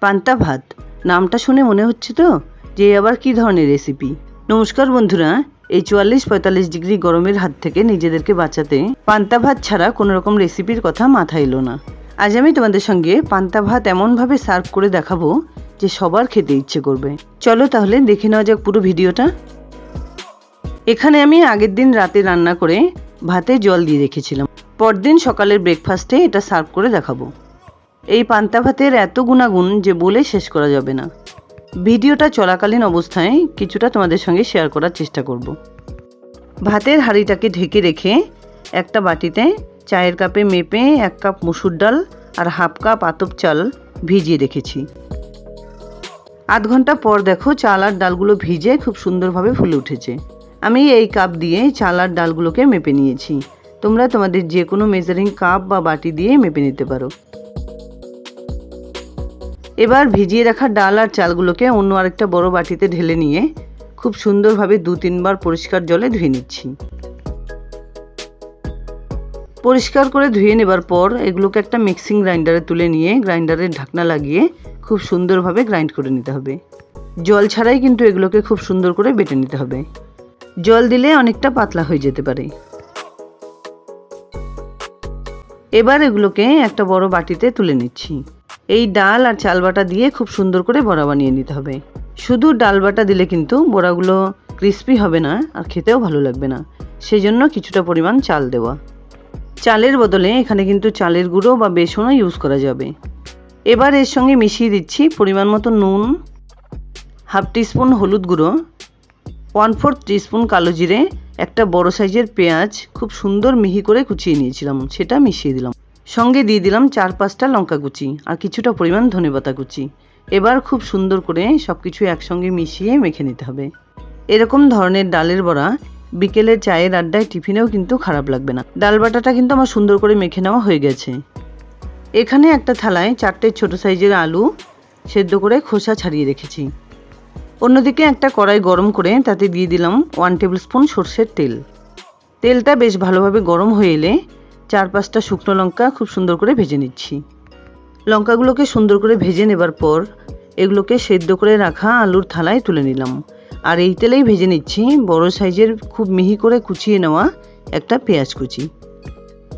পান্তা ভাত নামটা শুনে মনে হচ্ছে তো যে আবার কি ধরনের রেসিপি। নমস্কার বন্ধুরা, এই 44-45 ডিগ্রি গরমের হাত থেকে নিজেদেরকে বাঁচাতে পান্তা ভাত ছাড়া কোনো রকম রেসিপির কথা মাথায় এলো না। আজ আমি তোমাদের সঙ্গে পান্তা ভাত এমনভাবে সার্ভ করে দেখাবো যে সবার খেতে ইচ্ছে করবে। চলো তাহলে দেখে নেওয়া যাক পুরো ভিডিওটা। এখানে আমি আগের দিন রাতে রান্না করে ভাতে জল দিয়ে রেখেছিলাম, পরদিন সকালের ব্রেকফাস্টে এটা সার্ভ করে দেখাবো। এই পান্তা ভাতের এত গুণাগুণ যে বলে শেষ করা যাবে না। ভিডিওটা চলাকালীন অবস্থায় কিছুটা তোমাদের সঙ্গে শেয়ার করার চেষ্টা করব। ভাতের হাঁড়িটাকে ঢেকে রেখে একটা বাটিতে চায়ের কাপে মেপে 1 কাপ মসুর ডাল আর হাফ কাপ আতপ চাল ভিজিয়ে রেখেছি। আধ ঘন্টা পর দেখো চাল আর ডালগুলো ভিজে খুব সুন্দরভাবে ফুলে উঠেছে। আমি এই কাপ দিয়ে চাল আর ডালগুলোকে মেপে নিয়েছি। তোমরা তোমাদের যে কোনো মেজারিং কাপ বা বাটি দিয়ে মেপে নিতে পারো। এবার ভিজিয়ে রাখা ডাল আর চালগুলোকে অন্য আরেকটা বড় বাটিতে ঢেলে নিয়ে খুব সুন্দরভাবে 2-3 বার পরিষ্কার জলে ধুয়ে নিচ্ছি। পরিষ্কার করে ধুয়ে নেবার পর এগুলোকে একটা মিক্সিং গ্রাইন্ডারে তুলে নিয়ে গ্রাইন্ডারের ঢাকনা লাগিয়ে খুব সুন্দরভাবে গ্রাইন্ড করে নিতে হবে। জল ছাড়াই কিন্তু এগুলোকে খুব সুন্দর করে বেটে নিতে হবে। জল দিলে অনেকটা পাতলা হয়ে যেতে পারে। এবার এগুলোকে একটা বড় বাটিতে তুলে নিচ্ছি। এই ডাল আর চাল বাটা দিয়ে খুব সুন্দর করে বড়া বানিয়ে নিতে হবে। শুধু ডাল বাটা দিলে কিন্তু বড়াগুলো ক্রিস্পি হবে না আর খেতেও ভালো লাগবে না, সেই জন্য কিছুটা পরিমাণ চাল দেওয়া। চালের বদলে এখানে কিন্তু চালের গুঁড়ো বা বেসনও ইউজ করা যাবে। এবার এর সঙ্গে মিশিয়ে দিচ্ছি পরিমাণ মতো নুন, হাফ টিস্পুন হলুদ গুঁড়ো, 1/4 টিস্পুন কালো জিরে, একটা বড় সাইজের পেঁয়াজ খুব সুন্দর মিহি করে কুচিয়ে নিয়েছিলাম, সেটা মিশিয়ে দিলাম। সঙ্গে দিয়ে দিলাম 4-5টা লঙ্কা কুচি আর কিছুটা পরিমাণ ধনেপাতা কুচি। এবার খুব সুন্দর করে সব কিছু একসঙ্গে মিশিয়ে মেখে নিতে হবে। এরকম ধরনের ডালের বড়া বিকেলের চায়ের আড্ডায় টিফিনেও কিন্তু খারাপ লাগবে না। ডাল বাটাটা কিন্তু আমার সুন্দর করে মেখে নেওয়া হয়ে গেছে। এখানে একটা থালায় 4টে ছোট সাইজের আলু সেদ্ধ করে খোসা ছাড়িয়ে রেখেছি। অন্যদিকে একটা কড়াই গরম করে তাতে দিয়ে দিলাম 1 টেবিল স্পুন সরষের তেল। তেলটা বেশ ভালোভাবে গরম হয়ে এলে 4-5টা শুকনো লঙ্কা খুব সুন্দর করে ভেজে নিচ্ছি। লঙ্কাগুলোকে সুন্দর করে ভেজে নেবার পর এগুলোকে সেদ্ধ করে রাখা আলুর থালায় তুলে নিলাম। আর এই তেলেই ভেজে নিচ্ছি বড় সাইজের খুব মিহি করে কুচিয়ে নেওয়া একটা পেঁয়াজ কুচি।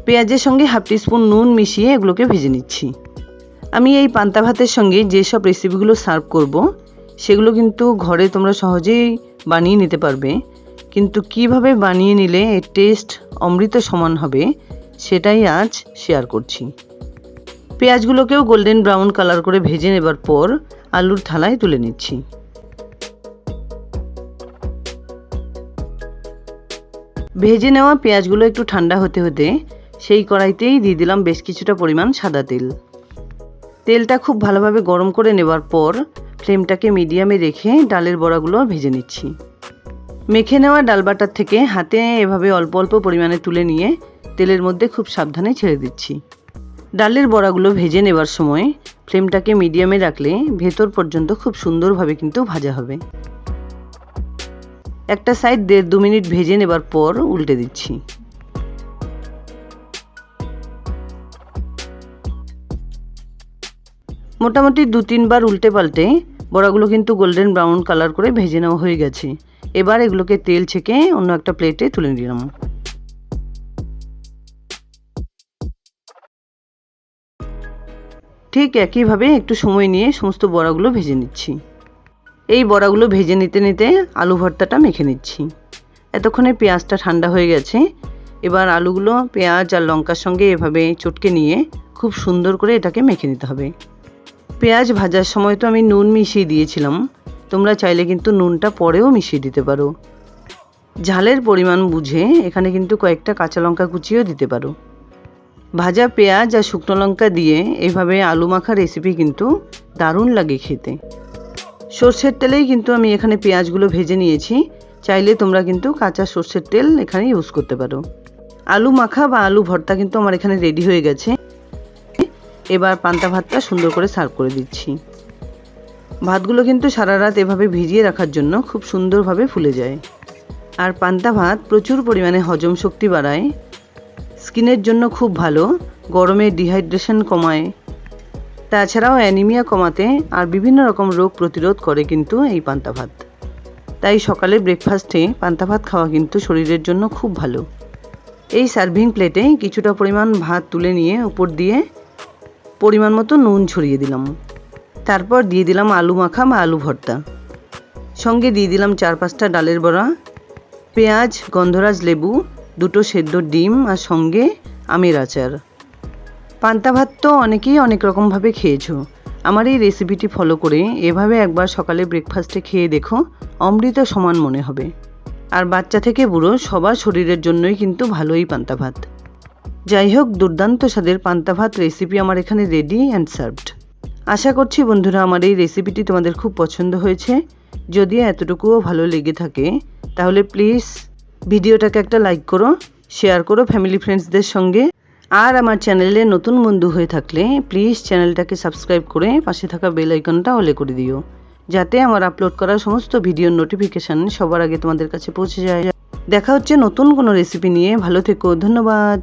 পেঁয়াজের সঙ্গে হাফ টিস্পুন নুন মিশিয়ে এগুলোকে ভেজে নিচ্ছি। আমি এই পান্তা ভাতের সঙ্গে যেসব রেসিপিগুলো সার্ভ করব সেগুলো কিন্তু ঘরে তোমরা সহজেই বানিয়ে নিতে পারবে, কিন্তু কিভাবে বানিয়ে নিলে এর টেস্ট অমৃত সমান হবে সেটাই আজ শেয়ার করছি। পেঁয়াজগুলোকেও গোল্ডেন ব্রাউন কালার করে ভেজে নেবার পর আলুর থালায় তুলে নিচ্ছি। ভেজে নেওয়া পেঁয়াজগুলো একটু ঠান্ডা হতে হতে সেই কড়াইতেই দিয়ে দিলাম বেশ কিছুটা পরিমাণ সাদা তেল। তেলটা খুব ভালোভাবে গরম করে নেবার পর ফ্লেমটাকে মিডিয়ামে রেখে ডালের বড়াগুলো ভেজে নিচ্ছি। মেখে নেওয়া ডাল বাটার থেকে হাতে এভাবে অল্প অল্প পরিমাণে তুলে নিয়ে তেলের মধ্যে খুব সাবধানে ছেড়ে দিচ্ছি। ডালের বড়াগুলো ভেজে নেবার সময় ফ্লেমটাকে মিডিয়ামে রাখলে ভেতর পর্যন্ত খুব সুন্দরভাবে কিন্তু ভাজা হবে। একটা সাইড 1.5-2 মিনিট ভেজে নেবার পর উল্টে দিচ্ছি। মোটামুটি 2-3 বার উল্টে পাল্টে বড়াগুলো কিন্তু গোল্ডেন ব্রাউন কালার করে ভেজে নেওয়া হয়ে গেছে। এবার এগুলোকে তেল ছেঁকে অন্য একটা প্লেটে তুলে নিলাম। ঠিক একইভাবে একটু সময় নিয়ে সমস্ত বড়াগুলো ভেজে নিচ্ছি। এই বড়াগুলো ভেজে নিতে নিতে আলু ভর্তাটা মেখে নিচ্ছি। এতক্ষণে পেঁয়াজটা ঠান্ডা হয়ে গেছে। এবার আলুগুলো পেঁয়াজ আর লঙ্কার সঙ্গে এভাবে চটকে নিয়ে খুব সুন্দর করে এটাকে মেখে নিতে হবে। পেঁয়াজ ভাজার সময় তো আমি নুন মিশিয়ে দিয়েছিলাম, তোমরা চাইলে কিন্তু নুনটা পরেও মিশিয়ে দিতে পারো। ঝালের পরিমাণ বুঝে এখানে কিন্তু কয়েকটা কাঁচা লঙ্কা কুচিও দিতে পারো। ভাজা পেঁয়াজ আর শুকনো লঙ্কা দিয়ে এইভাবে আলু মাখা রেসিপি কিন্তু দারুণ লাগে খেতে। সর্ষের তেলেই কিন্তু আমি এখানে পেঁয়াজগুলো ভেজে নিয়েছি, চাইলে তোমরা কিন্তু কাঁচা সর্ষের তেল এখানে ইউজ করতে পারো। আলু মাখা বা আলু ভর্তা কিন্তু আমার এখানে রেডি হয়ে গেছে। এবার পান্তা ভাতটা সুন্দর করে সার্ভ করে দিচ্ছি। ভাতগুলো কিন্তু সারা রাত এভাবে ভিজিয়ে রাখার জন্য খুব সুন্দরভাবে ফুলে যায়। আর পান্তা ভাত প্রচুর পরিমাণে হজম শক্তি বাড়ায়, স্কিনের জন্য খুব ভালো, গরমে ডিহাইড্রেশন কমায়, তাছাড়াও অ্যানিমিয়া কমাতে আর বিভিন্ন রকম রোগ প্রতিরোধ করে কিন্তু এই পান্তা ভাত। তাই সকালে ব্রেকফাস্টে পান্তা ভাত খাওয়া কিন্তু শরীরের জন্য খুব ভালো। এই সার্ভিং প্লেটে কিছুটা পরিমাণ ভাত তুলে নিয়ে উপর দিয়ে পরিমাণ মতো নুন ছড়িয়ে দিলাম। তারপর দিয়ে দিলাম আলু মাখা বা আলু ভর্তা, সঙ্গে দিয়ে দিলাম 4-5টা ডালের বড়া, পেঁয়াজ, গন্ধরাজ লেবু, 2টো সেদ্ধ ডিম আর সঙ্গে আমের আচার। পান্তা ভাত তো অনেকেই অনেক রকমভাবে খেয়েছো। আমার এই রেসিপিটি ফলো করে এভাবে একবার সকালে ব্রেকফাস্টে খেয়ে দেখো, অমৃত সমান মনে হবে। আর বাচ্চা থেকে বুড়ো সবার শরীরের জন্যই কিন্তু ভালোই পান্তা ভাত। যাই হোক, দুর্দান্ত স্বাদের পান্তা ভাত রেসিপি আমার এখানে রেডি অ্যান্ড সার্ভড। আশা করছি বন্ধুরা আমার এই রেসিপিটি তোমাদের খুব পছন্দ হয়েছে। যদি এতটুকুও ভালো লেগে থাকে তাহলে প্লিজ ভিডিওটাকে একটা লাইক করো, শেয়ার করো ফ্যামিলি ফ্রেন্ডসদের সঙ্গে। আর আমার চ্যানেলে নতুন বন্ধু হয়ে থাকলে প্লিজ চ্যানেলটাকে সাবস্ক্রাইব করে পাশে থাকা বেল আইকনটা অলে করে দিও, যাতে আমার আপলোড করা সমস্ত ভিডিওর নোটিফিকেশান সবার আগে তোমাদের কাছে পৌঁছে যায়। দেখা হচ্ছে নতুন কোনো রেসিপি নিয়ে। ভালো থেকো, ধন্যবাদ।